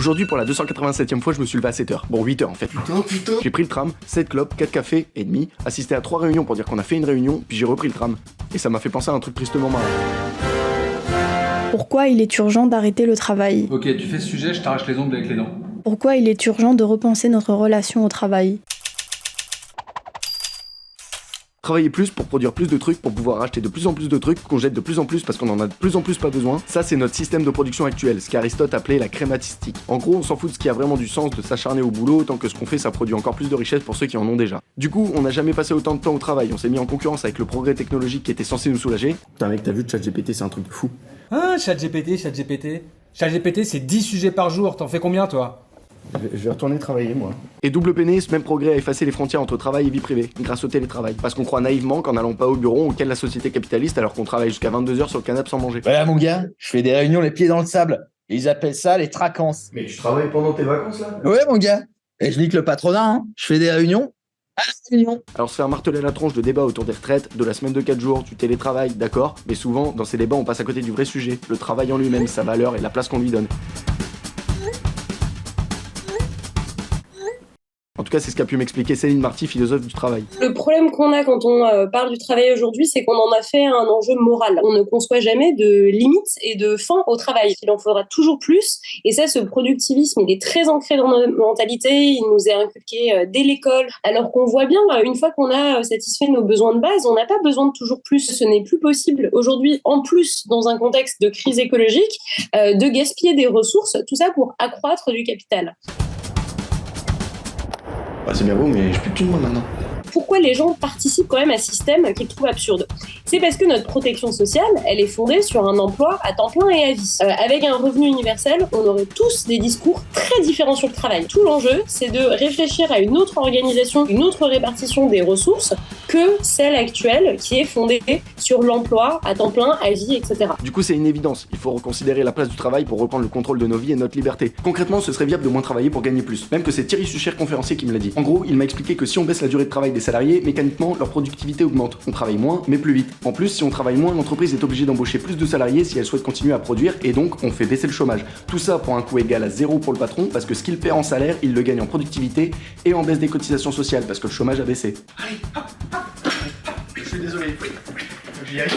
Aujourd'hui, pour la 287e fois, je me suis levé à 7h. Bon, 8h en fait. Putain. J'ai pris le tram, 7 clopes, 4 cafés et demi, assisté à 3 réunions pour dire qu'on a fait une réunion, puis j'ai repris le tram. Et ça m'a fait penser à un truc tristement marrant. Pourquoi il est urgent d'arrêter le travail? Ok, tu fais ce sujet, je t'arrache les ongles avec les dents. Pourquoi il est urgent de repenser notre relation au travail? Travailler plus pour produire plus de trucs, pour pouvoir acheter de plus en plus de trucs, qu'on jette de plus en plus parce qu'on en a de plus en plus pas besoin. Ça, c'est notre système de production actuel, ce qu'Aristote appelait la crématistique. En gros, on s'en fout de ce qui a vraiment du sens de s'acharner au boulot, tant que ce qu'on fait, ça produit encore plus de richesse pour ceux qui en ont déjà. Du coup, on n'a jamais passé autant de temps au travail, on s'est mis en concurrence avec le progrès technologique qui était censé nous soulager. Putain mec, t'as vu ChatGPT, c'est un truc de fou. Ah, ChatGPT. ChatGPT, c'est 10 sujets par jour, t'en fais combien toi? Je vais retourner travailler moi. Et double peiné, ce même progrès a effacé les frontières entre travail et vie privée, grâce au télétravail. Parce qu'on croit naïvement qu'en n'allant pas au bureau, on ken la société capitaliste alors qu'on travaille jusqu'à 22h sur le canapé sans manger. Voilà mon gars, je fais des réunions les pieds dans le sable. Ils appellent ça les tracances. Mais tu travailles pendant tes vacances là? Ouais mon gars. Et je nique le patronat, hein. Je fais des réunions à la réunion. Alors se faire marteler la tronche de débats autour des retraites, de la semaine de 4 jours, du télétravail, d'accord, mais souvent, dans ces débats, on passe à côté du vrai sujet, le travail en lui-même, sa valeur et la place qu'on lui donne. En tout cas, c'est ce qu'a pu m'expliquer Céline Marty, philosophe du travail. Le problème qu'on a quand on parle du travail aujourd'hui, c'est qu'on en a fait un enjeu moral. On ne conçoit jamais de limites et de fin au travail. Il en faudra toujours plus. Et ça, ce productivisme, il est très ancré dans notre mentalité. Il nous est inculqué dès l'école. Alors qu'on voit bien, une fois qu'on a satisfait nos besoins de base, on n'a pas besoin de toujours plus. Ce n'est plus possible aujourd'hui, en plus, dans un contexte de crise écologique, de gaspiller des ressources, tout ça pour accroître du capital. Bah c'est bien beau, mais je plus de thunes moi maintenant. Pourquoi les gens participent quand même à un système qu'ils trouvent absurde? C'est parce que notre protection sociale, elle est fondée sur un emploi à temps plein et à vie. Avec un revenu universel, on aurait tous des discours très différents sur le travail. Tout l'enjeu, c'est de réfléchir à une autre organisation, une autre répartition des ressources que celle actuelle qui est fondée sur l'emploi à temps plein, à vie, etc. Du coup, c'est une évidence. Il faut reconsidérer la place du travail pour reprendre le contrôle de nos vies et notre liberté. Concrètement, ce serait viable de moins travailler pour gagner plus. Même que c'est Thierry Sucher, conférencier, qui me l'a dit. En gros, il m'a expliqué que si on baisse la durée de travail des salariés, mécaniquement, leur productivité augmente. On travaille moins, mais plus vite. En plus, si on travaille moins, l'entreprise est obligée d'embaucher plus de salariés si elle souhaite continuer à produire, et donc on fait baisser le chômage. Tout ça pour un coût égal à 0 pour le patron, parce que ce qu'il perd en salaire, il le gagne en productivité et en baisse des cotisations sociales, parce que le chômage a baissé. Allez, hop. Je suis désolé. J'y arrive.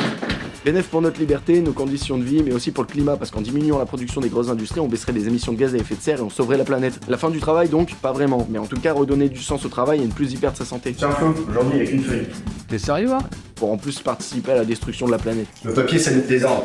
Bénéf pour notre liberté, nos conditions de vie, mais aussi pour le climat, parce qu'en diminuant la production des grosses industries, on baisserait les émissions de gaz à effet de serre et on sauverait la planète. La fin du travail donc, pas vraiment, mais en tout cas redonner du sens au travail et ne plus y perdre sa santé. Tiens Flo, aujourd'hui il n'y a qu'une feuille. T'es sérieux, hein? Pour en plus participer à la destruction de la planète. Le papier ça nous désordre.